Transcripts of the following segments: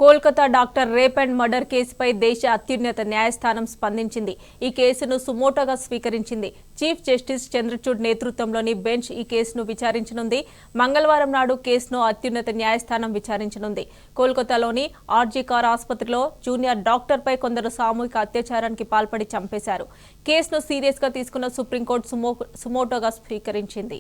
Kolkata doctor rape and murder కేసుపై దేశ అత్యున్నత న్యాయస్థానం స్పందించింది. ఈ కేసును సుమోటోగా స్వీకరించింది. చీఫ్ జస్టిస్ చంద్రచూడ్ నేతృత్వంలోని బెంచ్ ఈ కేసును విచారించనుంది. మంగళవారం నాడు కేసును అత్యున్నత న్యాయస్థానం విచారించనుంది. కోల్కతాలోని ఆర్జీ కార్ ఆసుపత్రిలో జూనియర్ డాక్టర్పై కొందరు సామూహిక అత్యాచారానికి పాల్పడి చంపేశారు. కేసును సీరియస్ గా తీసుకున్న సుప్రీంకోర్టు సుమోటోగా స్వీకరించింది.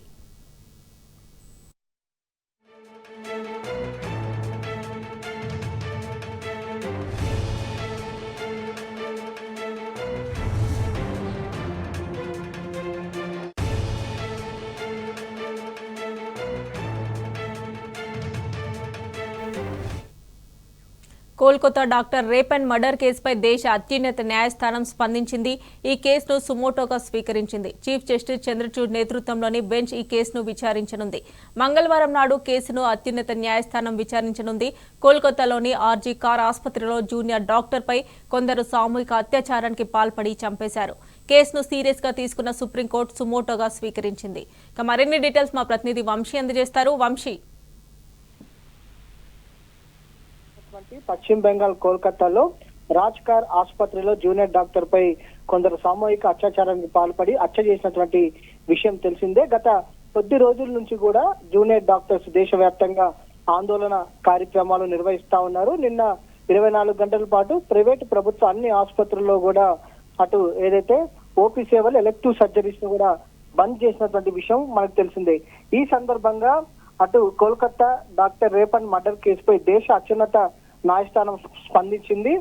Kolkata doctor rape and murder కేసుపై దేశ అత్యున్నత న్యాయస్థానం స్పందించింది. ఈ కేసును సుమోటోగా స్వీకరించింది. చీఫ్ జస్టిస్ చంద్రచూడ్ నేతృత్వంలోని బెంచ్ ఈ కేసును విచారించనుంది. మంగళవారం నాడు కేసును అత్యున్నత న్యాయస్థానం విచారించనుంది. కోల్కతాలోని ఆర్జీ కార్ ఆసుపత్రిలో జూనియర్ డాక్టర్పై కొందరు సామూహిక అత్యాచారానికి పాల్పడి చంపేశారు. కేసును సీరియస్ గా తీసుకున్న సుప్రీంకోర్టు సుమోటోగా స్వీకరించింది. ఇక మరిన్ని డీటెయిల్స్ మా ప్రతినిధి వంశీ అందజేస్తారు. వంశీ, పశ్చిమ బెంగాల్ కోల్కతాలో రాజ్ కార్ ఆసుపత్రిలో జూనియర్ డాక్టర్ పై కొందరు సామూహిక అత్యాచారానికి పాల్పడి హత్య చేసినటువంటి విషయం తెలిసిందే. గత కొద్ది రోజుల నుంచి కూడా జూనియర్ డాక్టర్స్ దేశవ్యాప్తంగా ఆందోళన కార్యక్రమాలు నిర్వహిస్తా ఉన్నారు. నిన్న 24 గంటల పాటు ప్రైవేటు ప్రభుత్వ అన్ని ఆసుపత్రుల్లో కూడా అటు ఏదైతే ఓపీ సేవలు ఎలెక్టివ్ సర్జరీస్ ను కూడా బంద్ చేసినటువంటి విషయం మనకు తెలిసిందే. ఈ సందర్భంగా అటు Kolkata doctor rape and murder కేసుపై దేశ అత్యున్నత న్యాయస్థానం స్పందించింది.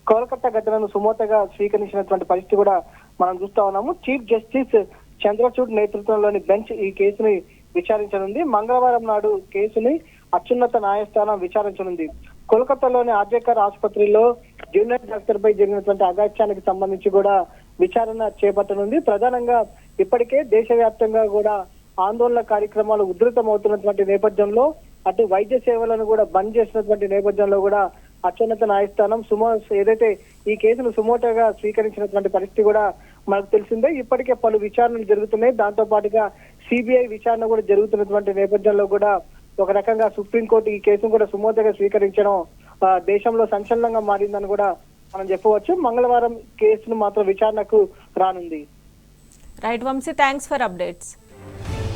కోల్కతా ఘటనను సుమోటోగా స్వీకరించినటువంటి పరిస్థితి కూడా మనం చూస్తా ఉన్నాము. చీఫ్ జస్టిస్ చంద్రచూడ్ నేతృత్వంలోని బెంచ్ ఈ కేసుని విచారించనుంది. మంగళవారం నాడు కేసుని అత్యున్నత న్యాయస్థానం విచారించనుంది. కోల్కతాలోని ఆర్జేకర్ ఆసుపత్రిలో జూనియర్ డాక్టర్ పై జరిగినటువంటి అఘాత్యానికి సంబంధించి కూడా విచారణ చేపట్టనుంది. ప్రధానంగా ఇప్పటికే దేశవ్యాప్తంగా కూడా ఆందోళన కార్యక్రమాలు ఉధృతమవుతున్నటువంటి నేపథ్యంలో అటు వైద్య సేవలను కూడా బంద్ చేసినటువంటి నేపథ్యంలో కూడా అత్యున్నత న్యాయస్థానం ఏదైతే ఈ కేసును సుమోటోగా స్వీకరించినటువంటి పరిస్థితి కూడా మనకు తెలిసిందే. ఇప్పటికే పలు విచారణలు జరుగుతున్నాయి. దాంతో పాటుగా సిబిఐ విచారణ కూడా జరుగుతున్నటువంటి నేపథ్యంలో కూడా ఒక రకంగా సుప్రీంకోర్టు ఈ కేసును కూడా సుమోటోగా స్వీకరించడం దేశంలో సంచలనంగా మారిందని కూడా మనం చెప్పవచ్చు. మంగళవారం కేసును మాత్రం విచారణకు రానుంది. Right Vamshi, thanks for updates.